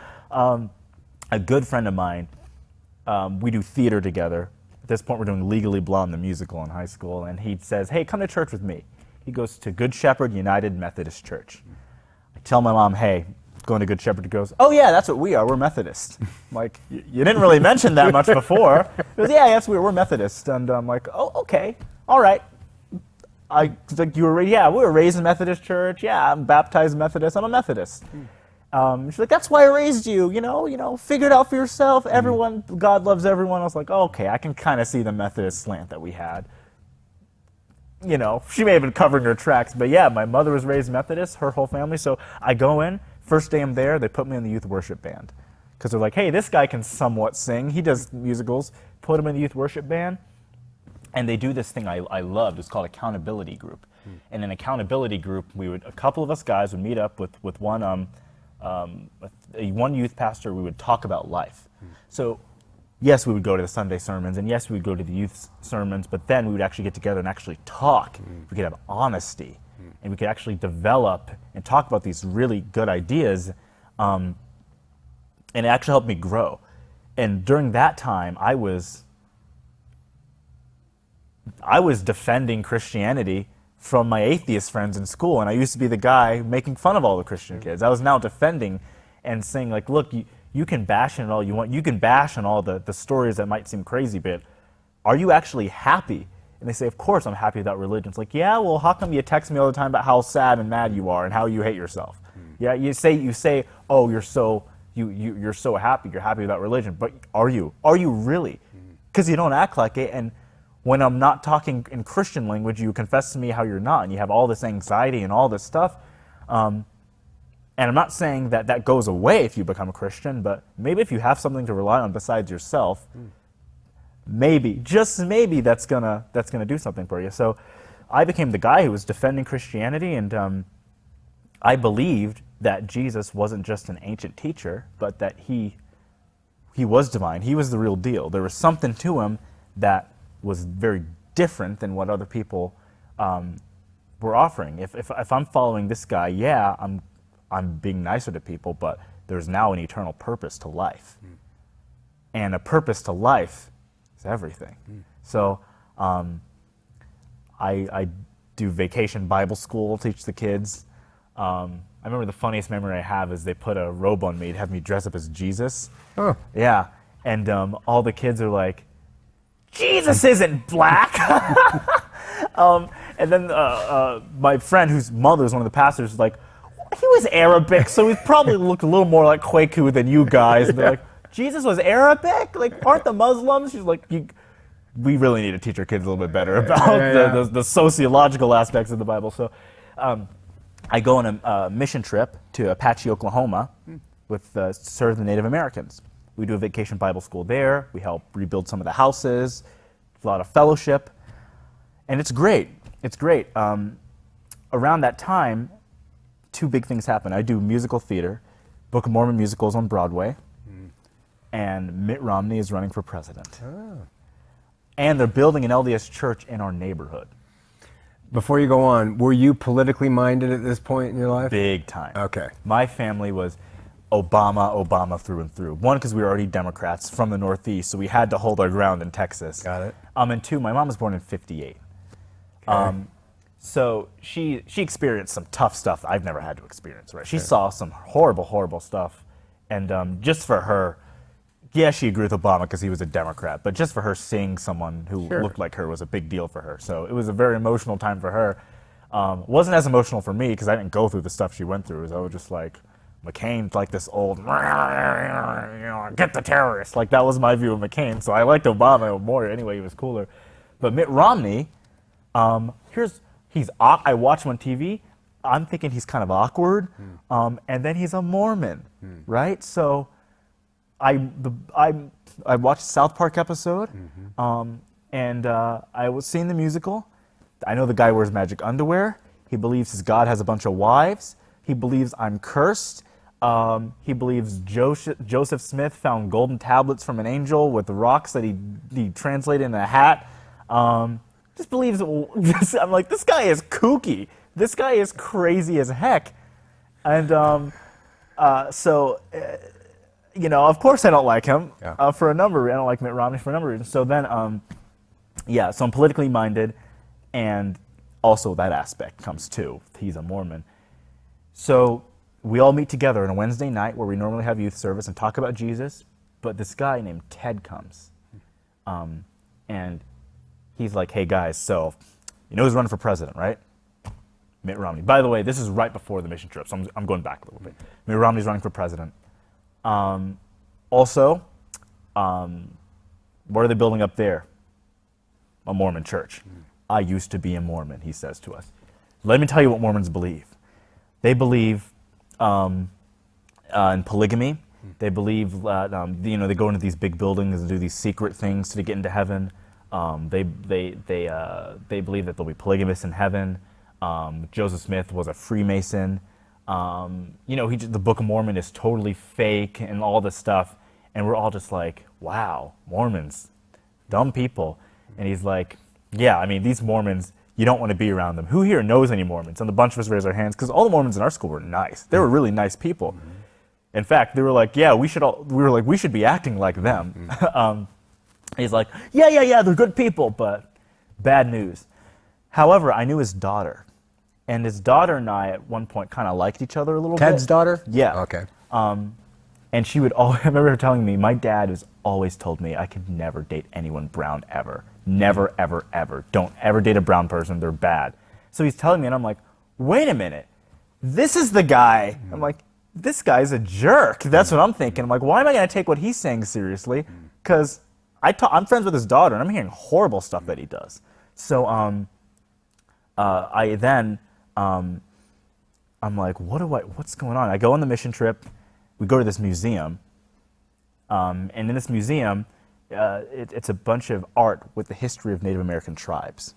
a good friend of mine, we do theater together. At this point, we're doing Legally Blonde, the musical, in high school. And he says, hey, come to church with me. He goes to Good Shepherd United Methodist Church. I tell my mom, hey, going to Good Shepherd. He goes, oh, yeah, that's what we are. We're Methodist. I'm like, you didn't really mention that much before. He goes, yeah, that's we're Methodist. And I'm like, oh, okay, all right. Like, we were raised in Methodist church. Yeah, I'm baptized Methodist. I'm a Methodist. She's like, that's why I raised you. You know, figure it out for yourself. Everyone, God loves everyone. I was like, oh, okay, I can kind of see the Methodist slant that we had. You know, she may have been covering her tracks, but yeah, my mother was raised Methodist, her whole family. So I go in. First day I'm there, they put me in the youth worship band because they're like, hey, this guy can somewhat sing. He does musicals. Put him in the youth worship band. And they do this thing I loved. It's called accountability group. And in accountability group, a couple of us guys would meet up with one youth pastor. We would talk about life. So, yes, we would go to the Sunday sermons, and yes, we would go to the youth sermons. But then we would actually get together and actually talk. We could have honesty, and we could actually develop and talk about these really good ideas. And it actually helped me grow. And during that time, I was defending Christianity from my atheist friends in school, and I used to be the guy making fun of all the Christian kids. I was now defending and saying, like, look, you can bash on it all you want. You can bash on all the stories that might seem crazy, but are you actually happy? And they say, of course I'm happy about religion. It's like, yeah, well, how come you text me all the time about how sad and mad you are and how you hate yourself? Yeah, you say, oh, you're so happy. You're happy about religion, but are you? Are you really? Because you don't act like it. And when I'm not talking in Christian language, you confess to me how you're not, and you have all this anxiety and all this stuff. And I'm not saying that goes away if you become a Christian, but maybe if you have something to rely on besides yourself, maybe, just maybe, that's gonna do something for you. So I became the guy who was defending Christianity, and I believed that Jesus wasn't just an ancient teacher, but that he was divine. He was the real deal. There was something to him that was very different than what other people were offering. If I'm following this guy, yeah, I'm being nicer to people, but there's now an eternal purpose to life. And a purpose to life is everything. So I do vacation Bible school, teach the kids. I remember the funniest memory I have is they put a robe on me to have me dress up as Jesus. Oh. Yeah, and all the kids are like, Jesus isn't black. And then my friend, whose mother is one of the pastors, is like, he was Arabic, so he probably looked a little more like Kwaku than you guys. And they're like, Jesus was Arabic? Like, aren't the Muslims? She's like, we really need to teach our kids a little bit better about the sociological aspects of the Bible. So I go on a mission trip to Apache, Oklahoma, with serve the Native Americans. We do a vacation Bible school there. We help rebuild some of the houses, a lot of fellowship, and it's great. It's great. Around that time, two big things happen. I do musical theater, Book of Mormon musicals on Broadway, and Mitt Romney is running for president. Oh. And they're building an LDS church in our neighborhood. Before you go on, were you politically minded at this point in your life? Big time. Okay. My family was Obama through and through. One, because we were already Democrats from the Northeast, so we had to hold our ground in Texas. Got it. And two, my mom was born in '58. Okay. So she experienced some tough stuff I've never had to experience, right? She saw some horrible stuff, and just for her, yeah, she agreed with Obama because he was a Democrat, but just for her seeing someone who looked like her was a big deal for her. So it was a very emotional time for her. Wasn't as emotional for me because I didn't go through the stuff she went through. I was just like, McCain's like this old, get the terrorists. Like, that was my view of McCain. So I liked Obama more anyway. He was cooler. But Mitt Romney, I watch him on TV. I'm thinking he's kind of awkward, and then he's a Mormon, right? So I watched a South Park episode, and I was seeing the musical. I know the guy wears magic underwear. He believes his God has a bunch of wives. He believes I'm cursed. He believes Joseph Smith found golden tablets from an angel with the rocks that he translated in a hat. Just believes, I'm like, this guy is kooky. This guy is crazy as heck. And of course I don't like him for a number of reasons. I don't like Mitt Romney for a number of reasons. So then, so I'm politically minded, and also that aspect comes too. He's a Mormon. So we all meet together on a Wednesday night where we normally have youth service and talk about Jesus, but this guy named Ted comes. And he's like, hey guys, so you know who's running for president, right? Mitt Romney. By the way, this is right before the mission trip, so I'm going back a little bit. Mitt Romney's running for president. Also, what are they building up there? A Mormon church. I used to be a Mormon, he says to us. Let me tell you what Mormons believe. They believe in polygamy. They believe that they go into these big buildings and do these secret things to get into heaven. They believe that there'll be polygamists in heaven. Joseph Smith was a Freemason. The Book of Mormon is totally fake and all this stuff. And we're all just like, wow, Mormons, dumb people. And he's like, yeah, I mean, these Mormons, you don't want to be around them. Who here knows any Mormons? And a bunch of us raised our hands because all the Mormons in our school were nice. They were really nice people. In fact, they were like, yeah, we should be acting like them. He's like, yeah, they're good people, but bad news. However, I knew his daughter. And his daughter and I, at one point, kind of liked each other a little bit. Ted's daughter? Yeah. Okay. And she would always, I remember her telling me, my dad has always told me I could never date anyone brown ever. Never, ever, ever. Don't ever date a brown person. They're bad. So he's telling me, and I'm like, wait a minute. This is the guy. I'm like, this guy's a jerk. That's what I'm thinking. I'm like, why am I going to take what he's saying seriously? Because I'm friends with his daughter, and I'm hearing horrible stuff that he does. So I'm like, what's going on? I go on the mission trip. We go to this museum. And in this museum, it's a bunch of art with the history of Native American tribes.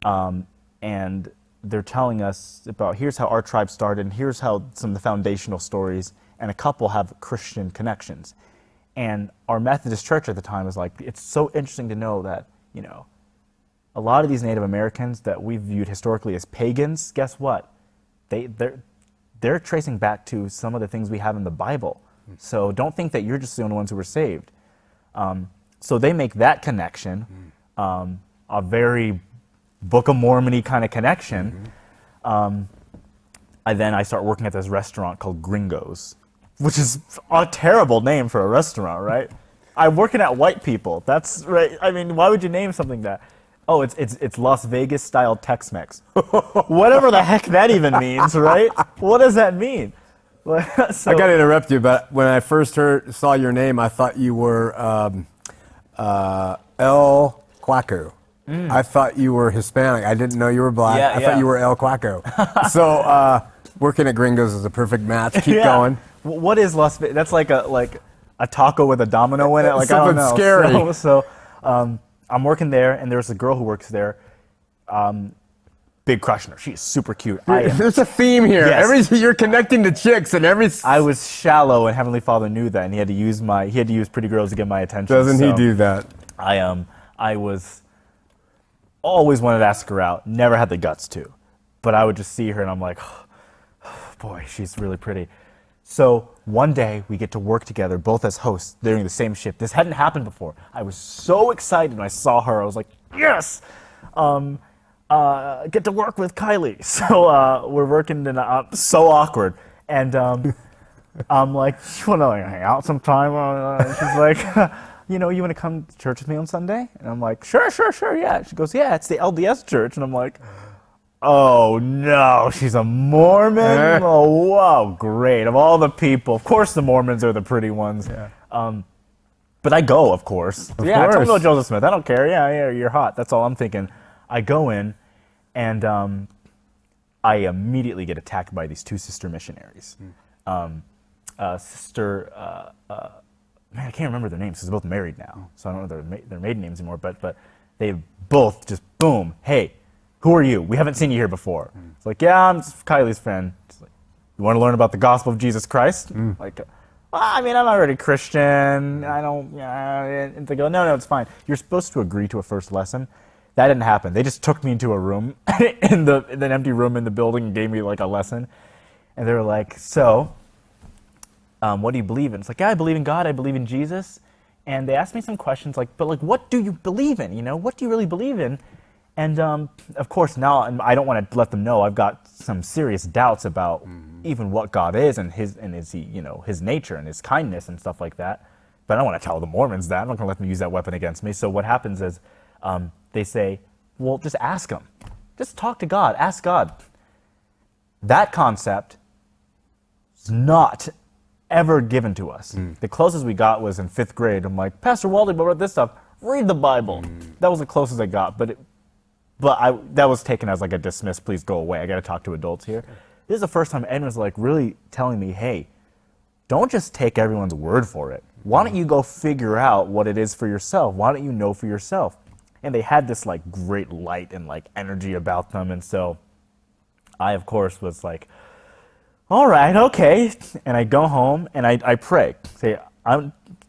And they're telling us about, here's how our tribe started, and here's how some of the foundational stories, and a couple have Christian connections. And our Methodist church at the time was like, it's so interesting to know that, a lot of these Native Americans that we viewed historically as pagans, guess what? They're tracing back to some of the things we have in the Bible. So don't think that you're just the only ones who were saved. So they make that connection, a very Book of Mormon-y kind of connection. I start working at this restaurant called Gringos, which is a terrible name for a restaurant, right? I'm working at white people. That's right. I mean, why would you name something that? Oh, it's Las Vegas style Tex-Mex. Whatever the heck that even means, right? What does that mean? So, I got to interrupt you, but when I first saw your name, I thought you were El Kwaku. I thought you were Hispanic. I didn't know you were black. I thought you were El Kwaku. So working at Gringos is a perfect match. Keep going. What is Las Vegas? That's like a taco with a domino in it. Like, something I don't know. scary. So I'm working there, and there's a girl who works there. Big crush on her. She's super cute. There's a theme here. Yes. You're connecting to chicks and every. I was shallow, and Heavenly Father knew that, and he had to use pretty girls to get my attention. Doesn't he do that? I was always wanted to ask her out. Never had the guts to, but I would just see her, and I'm like, oh, boy, she's really pretty. So one day we get to work together, both as hosts during the same shift. This hadn't happened before. I was so excited when I saw her. I was like, yes. Get to work with Kylie. So we're working, and so awkward. And I'm like, you want to hang out sometime? She's like, you want to come to church with me on Sunday? And I'm like, sure, yeah. She goes, yeah, it's the LDS church. And I'm like, oh no, she's a Mormon? Oh, wow, great. Of all the people, of course the Mormons are the pretty ones. Yeah. But I go, of course. Of course. Tell me about Joseph Smith. I don't care. Yeah, you're hot. That's all I'm thinking. I go in, and I immediately get attacked by these two sister missionaries. Man, I can't remember their names because they're both married now, so I don't know their maiden names anymore. But they both just boom. Hey, who are you? We haven't seen you here before. It's like, yeah, I'm just Kylie's friend. It's like, you want to learn about the gospel of Jesus Christ? Like, well, I mean, I'm already Christian. I don't. And they go, no, it's fine. You're supposed to agree to a first lesson. That didn't happen. They just took me into a room, in an empty room in the building, and gave me like a lesson. And they were like, so, what do you believe in? It's like, yeah, I believe in God. I believe in Jesus. And they asked me some questions like, but like, what do you believe in? What do you really believe in? And of course, now I don't want to let them know I've got some serious doubts about even what God is and his nature and his kindness and stuff like that. But I don't want to tell the Mormons that. I'm not going to let them use that weapon against me. So what happens is they say, well, just ask him. Just talk to God. Ask God. That concept is not ever given to us. The closest we got was in 5th grade. I'm like, Pastor Waldy wrote this stuff. Read the Bible. That was the closest I got. But that was taken as like a dismiss. Please go away. I got to talk to adults here. This is the first time anyone's like really telling me, hey, don't just take everyone's word for it. Why don't you go figure out what it is for yourself? Why don't you know for yourself? And they had this like great light and like energy about them. And so I, of course, was like, all right, okay. And I go home and I pray. Say,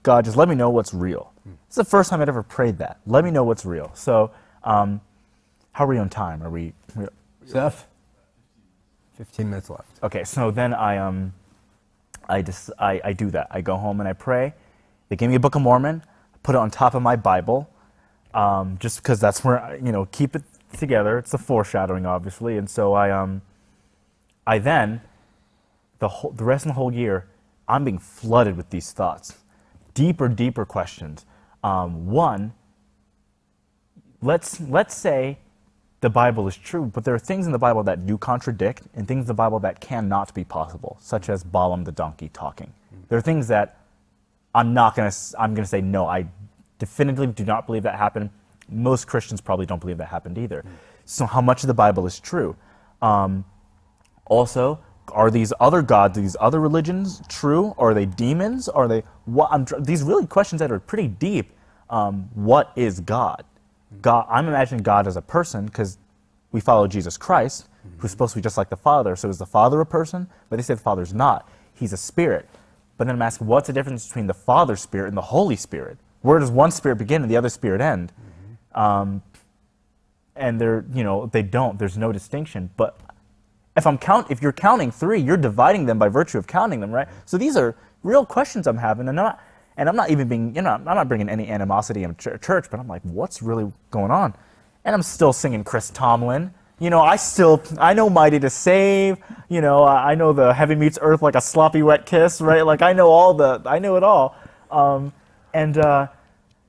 God, just let me know what's real. It's the first time I'd ever prayed that. Let me know what's real. So how are we on time? Are we Seth? 15 minutes left. Okay, so then I do that. I go home and I pray. They gave me a Book of Mormon. I put it on top of my Bible, just because that's where keep it together. It's a foreshadowing, obviously, and so I then the rest of the whole year I'm being flooded with these thoughts, deeper questions. One, let's say the Bible is true, but there are things in the Bible that do contradict and things in the Bible that cannot be possible, such as Balaam the donkey talking. There are things that I'm going to say, no, I definitively do not believe that happened. Most Christians probably don't believe that happened either. So how much of the Bible is true? Also, are these other gods, these other religions true? Or are they demons? Are they these really questions that are pretty deep. What is God? God, I'm imagining God as a person because we follow Jesus Christ, who's supposed to be just like the Father. So is the Father a person? But they say the Father's not. He's a spirit. But then I'm asking, what's the difference between the Father's Spirit and the Holy Spirit? Where does one spirit begin and the other spirit end? And they don't. There's no distinction. But if you're counting 3, you're dividing them by virtue of counting them, right? So these are real questions I'm having, and I'm not even being, I'm not bringing any animosity in church, but I'm like, what's really going on? and I'm still singing Chris Tomlin. You know, I know Mighty to Save. You know, I know the Heaven Meets Earth like a sloppy wet kiss, right? Like I know it all.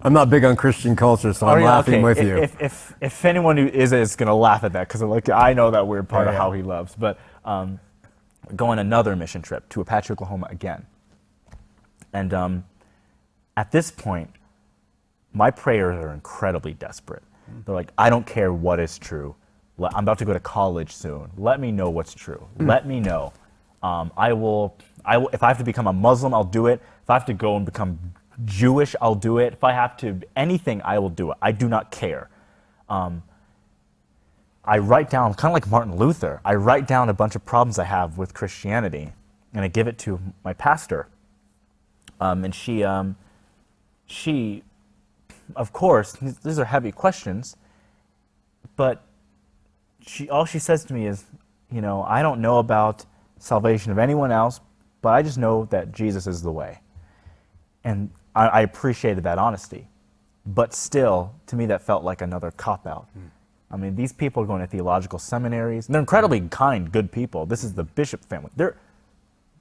I'm not big on Christian culture, so I'm laughing with you. If anyone who is going to laugh at that, because like I know that weird part of how he loves. But going another mission trip to Apache, Oklahoma again. And at this point, my prayers are incredibly desperate. They're like, I don't care what is true. I'm about to go to college soon. Let me know what's true. Let me know. I will. If I have to become a Muslim, I'll do it. If I have to go and become Jewish, I'll do it. If I have to, anything, I will do it. I do not care. I write down, kind of like Martin Luther, I write down a bunch of problems I have with Christianity, and I give it to my pastor. And she, of course, these are heavy questions, but all she says to me is, you know, I don't know about salvation of anyone else, but I just know that Jesus is the way. And I appreciated that honesty. But still, to me, that felt like another cop-out. I mean, these people are going to theological seminaries, and they're incredibly kind, good people. This is the Bishop family. They're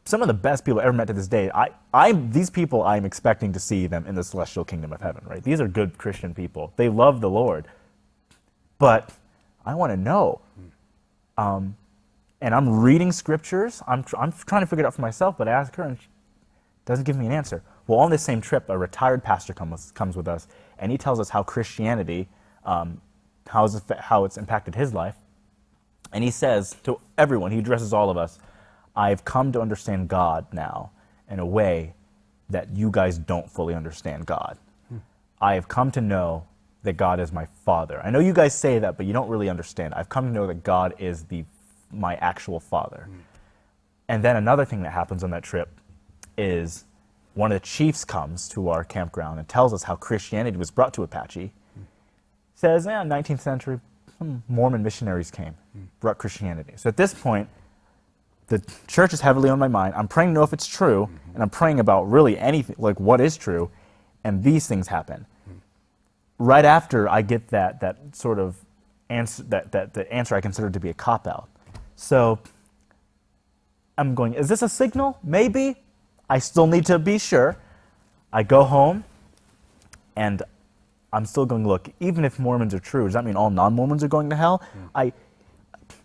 some of the best people I ever met to this day. These people, I'm expecting to see them in the celestial kingdom of heaven, right? These are good Christian people. They love the Lord. But I want to know. And I'm reading scriptures. I'm trying to figure it out for myself, but I ask her, and she doesn't give me an answer. Well, on this same trip, a retired pastor comes with us, and he tells us how Christianity, how it's impacted his life. And he says to everyone, he addresses all of us, I've come to understand God now in a way that you guys don't fully understand God. I have come to know that God is my Father. I know you guys say that, but you don't really understand. I've come to know that God is my actual Father. And then another thing that happens on that trip is one of the chiefs comes to our campground and tells us how Christianity was brought to Apache. Says, 19th century, some Mormon missionaries came, brought Christianity. So at this point, the church is heavily on my mind. I'm praying to know if it's true, and I'm praying about really anything, like what is true, and these things happen. Right after I get that sort of answer, the answer I consider to be a cop-out. So I'm going, is this a signal? Maybe. I still need to be sure. I go home, and I'm still going, look, even if Mormons are true, does that mean all non-Mormons are going to hell?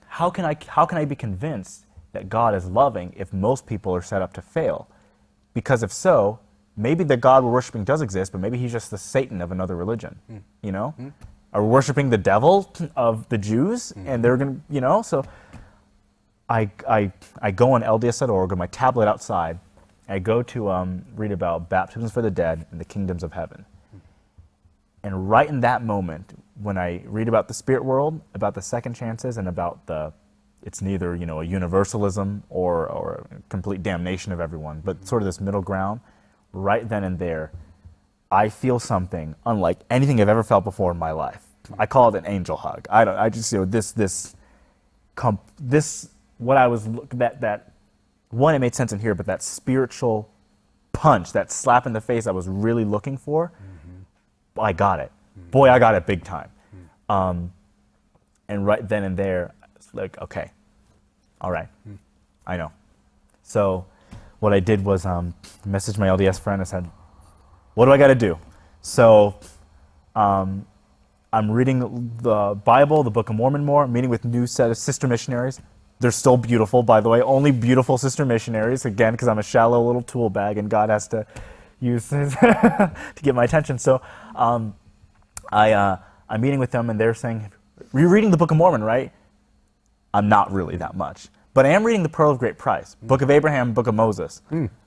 How can I be convinced that God is loving if most people are set up to fail? Because if so, maybe the God we're worshiping does exist, but maybe he's just the Satan of another religion, you know? Are we worshiping the devil of the Jews? And they're going to, you know? So I go on LDS.org on my tablet outside. I go to read about baptisms for the dead and the kingdoms of heaven. And right in that moment, when I read about the spirit world, about the second chances, and about it's neither, you know, a universalism or a complete damnation of everyone, but sort of this middle ground, right then and there, I feel something unlike anything I've ever felt before in my life. I call it an angel hug. I just, you know, this, what I was, that one, it made sense in here, but that spiritual punch, that slap in the face I was really looking for, I got it. Boy, I got it big time. And right then and there, it's like, okay, all right, I know. So what I did was message my LDS friend. I said, what do I got to do? So I'm reading the Bible, the Book of Mormon more, meeting with new set of sister missionaries. They're still beautiful, by the way, only beautiful sister missionaries, again, because I'm a shallow little tool bag and God has to use his to get my attention. So I'm meeting with them and they're saying, you're reading the Book of Mormon, right? I'm not really that much. But I am reading the Pearl of Great Price, Book of Abraham, Book of Moses.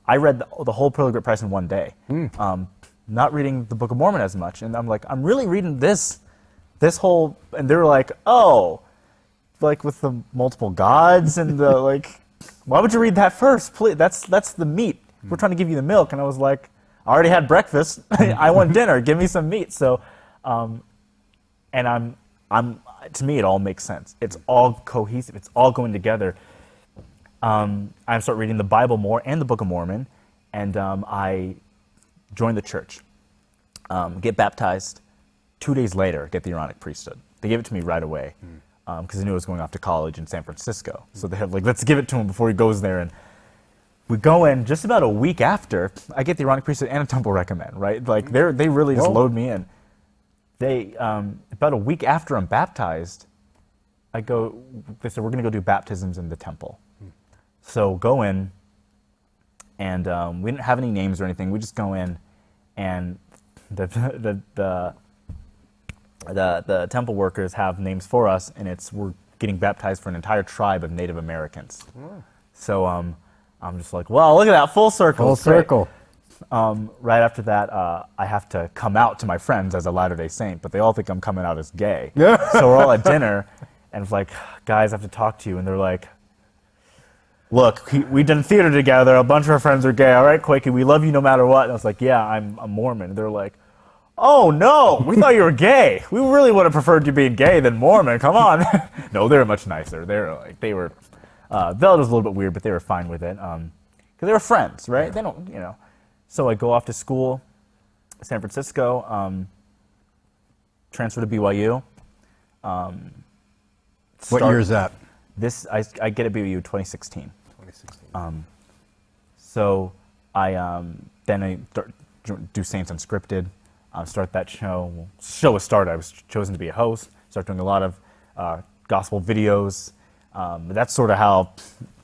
I read the whole Pearl of Great Price in one day. Not reading the Book of Mormon as much. And I'm like, I'm really reading this whole, and they're like, oh, like with the multiple gods and the like, why would you read that first? Please, that's the meat. We're trying to give you the milk. And I was like, I already had breakfast. I want dinner. Give me some meat. So, and I'm to me, it all makes sense. It's all cohesive. It's all going together. I start reading the Bible more and the Book of Mormon, and I join the church, get baptized. 2 days later, get the Aaronic priesthood. They gave it to me right away because they knew I was going off to college in San Francisco. So they had like, let's give it to him before he goes there. And we go in just about a week after, I get the Aaronic priesthood and a temple recommend, right? Like they really just load me in. They, about a week after I'm baptized, they said, we're going to go do baptisms in the temple. So go in, and we didn't have any names or anything. We just go in, and the temple workers have names for us, and we're getting baptized for an entire tribe of Native Americans. So I'm just like, well, look at that, full circle. Full circle. Right after that, I have to come out to my friends as a Latter-day Saint, but they all think I'm coming out as gay. So we're all at dinner, and it's like, guys, I have to talk to you. And they're like, look, we done theater together. A bunch of our friends are gay. All right, Kwaku, we love you no matter what. And I was like, yeah, I'm a Mormon. And they're like, oh, no, we thought you were gay. We really would have preferred you being gay than Mormon. Come on. No, they were much nicer. They were, Bella was a little bit weird, but they were fine with it. Because they were friends, right? They don't, So I go off to school, San Francisco, transfer to BYU. What year is that? I get at BYU 2016. 2016. So then I do Saints Unscripted, start that show. Well, show was started. I was chosen to be a host. Start doing a lot of gospel videos. That's sort of how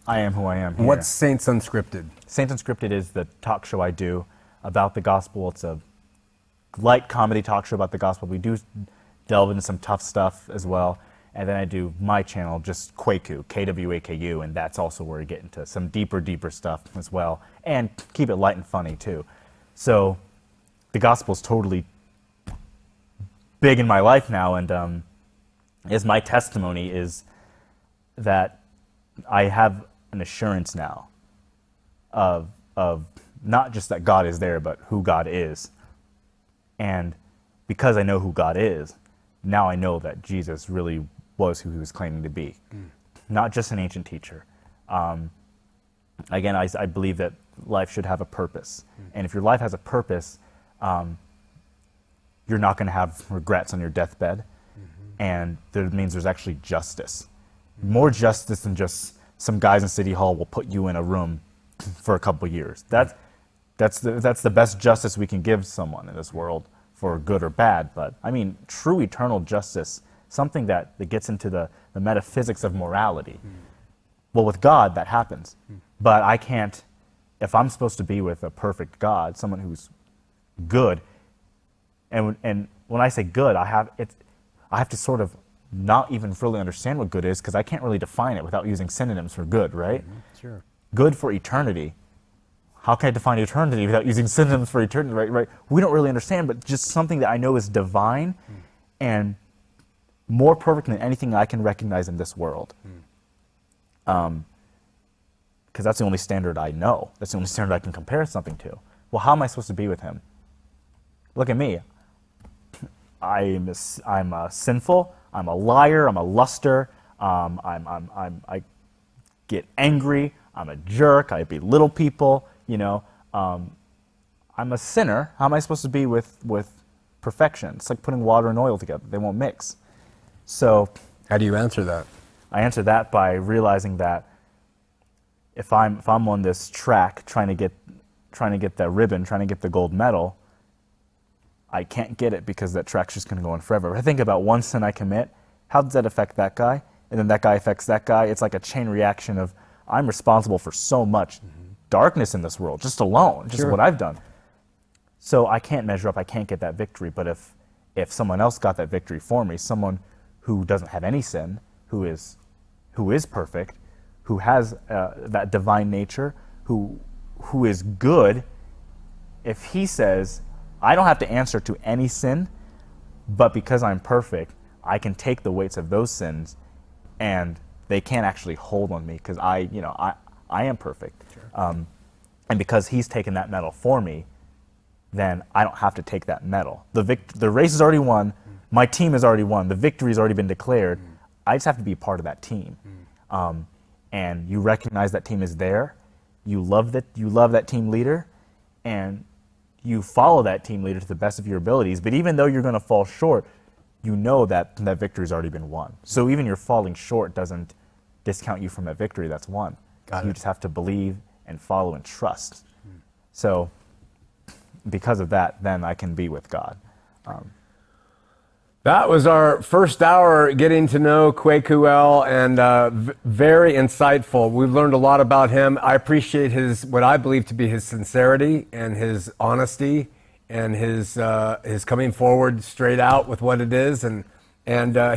I am who I am here. What's Saints Unscripted? Saints Unscripted is the talk show I do about the gospel. It's a light comedy talk show about the gospel. We do delve into some tough stuff as well. And then I do my channel, just Kwaku, Kwaku, and that's also where we get into some deeper stuff as well, and keep it light and funny too. So the gospel is totally big in my life now, and as my testimony is that I have an assurance now of not just that God is there, but who God is. And because I know who God is, now I know that Jesus really was who he was claiming to be. Not just an ancient teacher. Again, I believe that life should have a purpose. And if your life has a purpose, you're not going to have regrets on your deathbed. And that means there's actually justice. More justice than just some guys in City Hall will put you in a room for a couple years. That's the best justice we can give someone in this world, for good or bad. But I mean, true eternal justice, something that gets into the metaphysics of morality. Well, with God, that happens. But I can't, if I'm supposed to be with a perfect God, someone who's good, and when I say good, I have to sort of not even fully understand what good is, because I can't really define it without using synonyms for good, right? Sure. Good for eternity. How can I define eternity without using synonyms for eternity, right? We don't really understand, but just something that I know is divine and more perfect than anything I can recognize in this world. Because that's the only standard I know. That's the only standard I can compare something to. Well, how am I supposed to be with him? Look at me. I'm sinful. I'm a liar. I'm a luster. I get angry. I'm a jerk. I belittle people. I'm a sinner. How am I supposed to be with perfection? It's like putting water and oil together. They won't mix. So, how do you answer that? I answer that by realizing that if I'm on this track trying to get that ribbon, trying to get the gold medal, I can't get it because that track's just going to go on forever. If I think about one sin I commit, how does that affect that guy? And then that guy affects that guy. It's like a chain reaction of I'm responsible for so much darkness in this world, just alone, just what I've done. So I can't measure up. I can't get that victory. But if someone else got that victory for me, someone who doesn't have any sin, who is perfect, who has that divine nature, who is good, if he says, I don't have to answer to any sin, but because I'm perfect, I can take the weights of those sins, and they can't actually hold on me because I am perfect. Sure. And because he's taken that medal for me, then I don't have to take that medal. The race is already won. My team has already won. The victory has already been declared. I just have to be part of that team. And you recognize that team is there. You love that team leader, and you follow that team leader to the best of your abilities. But even though you're going to fall short, you know that that victory's already been won. So even your falling short doesn't discount you from a victory that's won. You just have to believe and follow and trust. So because of that, then I can be with God. That was our first hour getting to know Kwaku, and very insightful. We've learned a lot about him. I appreciate what I believe to be his sincerity and his honesty and his coming forward straight out with what it is. And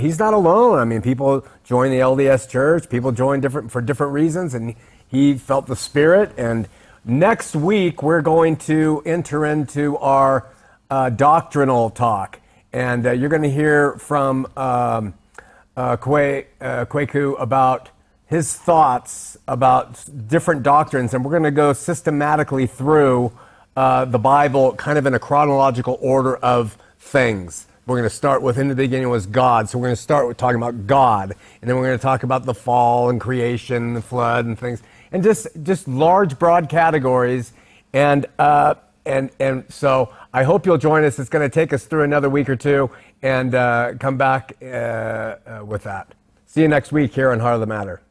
he's not alone. I mean, people join the LDS Church. People join for different reasons, and he felt the Spirit. And next week, we're going to enter into our doctrinal talk. And you're going to hear from Kwaku about his thoughts about different doctrines. And we're going to go systematically through the Bible kind of in a chronological order of things. We're going to start with, in the beginning was God. So we're going to start with talking about God. And then we're going to talk about the fall and creation, the flood and things. And just large, broad categories. And so I hope you'll join us. It's going to take us through another week or two and come back with that. See you next week here on Heart of the Matter.